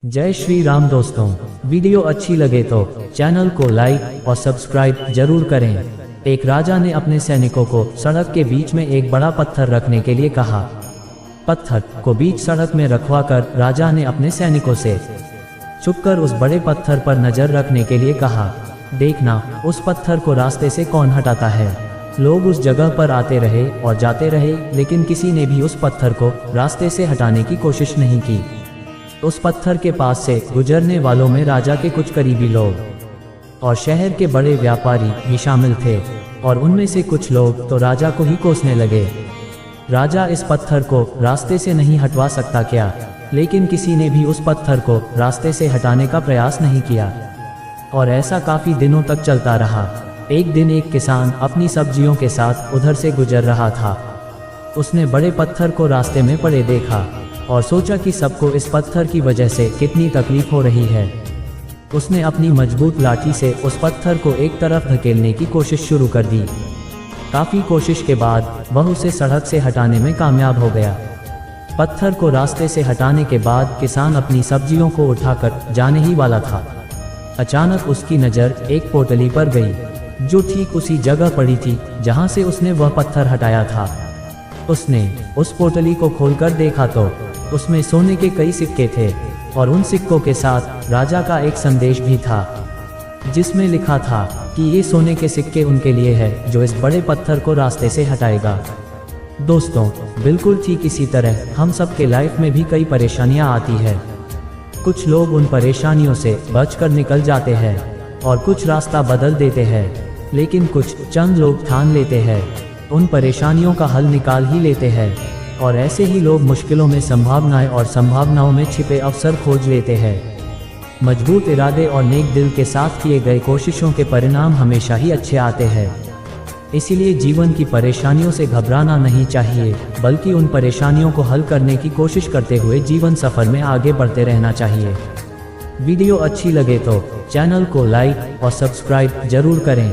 जय श्री राम दोस्तों, वीडियो अच्छी लगे तो चैनल को लाइक और सब्सक्राइब जरूर करें। एक राजा ने अपने सैनिकों को सड़क के बीच में एक बड़ा पत्थर रखने के लिए कहा। पत्थर को बीच सड़क में रखवाकर राजा ने अपने सैनिकों से छुपकर उस बड़े पत्थर पर नजर रखने के लिए कहा। देखना उस पत्थर को रास्ते से कौन हटाता है। लोग उस जगह पर आते रहे और जाते रहे, लेकिन किसी ने भी उस पत्थर को रास्ते से हटाने की कोशिश नहीं की। उस पत्थर के पास से गुजरने वालों में राजा के कुछ करीबी लोग और शहर के बड़े व्यापारी भी शामिल थे, और उनमें से कुछ लोग तो राजा को ही कोसने लगे। राजा इस पत्थर को रास्ते से नहीं हटवा सकता क्या? लेकिन किसी ने भी उस पत्थर को रास्ते से हटाने का प्रयास नहीं किया, और ऐसा काफी दिनों तक चलता रहा। एक दिन एक किसान अपनी सब्जियों के साथ उधर से गुजर रहा था। उसने बड़े पत्थर को रास्ते में पड़े देखा और सोचा कि सबको इस पत्थर की वजह से कितनी तकलीफ हो रही है। उसने अपनी मजबूत लाठी से उस पत्थर को एक तरफ धकेलने की कोशिश शुरू कर दी। काफ़ी कोशिश के बाद वह उसे सड़क से हटाने में कामयाब हो गया। पत्थर को रास्ते से हटाने के बाद किसान अपनी सब्जियों को उठाकर जाने ही वाला था। अचानक उसकी नज़र एक पोटली पर गई, जो ठीक उसी जगह पड़ी थी जहाँ से उसने वह पत्थर हटाया था। उसने उस पोटली को खोलकर देखा तो उसमें सोने के कई सिक्के थे, और उन सिक्कों के साथ राजा का एक संदेश भी था, जिसमें लिखा था कि ये सोने के सिक्के उनके लिए है जो इस बड़े पत्थर को रास्ते से हटाएगा। दोस्तों, बिल्कुल ठीक इसी तरह हम सबके लाइफ में भी कई परेशानियां आती है। कुछ लोग उन परेशानियों से बचकर निकल जाते हैं और कुछ रास्ता बदल देते हैं, लेकिन कुछ चंद लोग ठान लेते हैं, उन परेशानियों का हल निकाल ही लेते हैं, और ऐसे ही लोग मुश्किलों में संभावनाएं और संभावनाओं में छिपे अवसर खोज लेते हैं। मजबूत इरादे और नेक दिल के साथ किए गए कोशिशों के परिणाम हमेशा ही अच्छे आते हैं। इसीलिए जीवन की परेशानियों से घबराना नहीं चाहिए, बल्कि उन परेशानियों को हल करने की कोशिश करते हुए जीवन सफर में आगे बढ़ते रहना चाहिए। वीडियो अच्छी लगे तो चैनल को लाइक और सब्सक्राइब जरूर करें।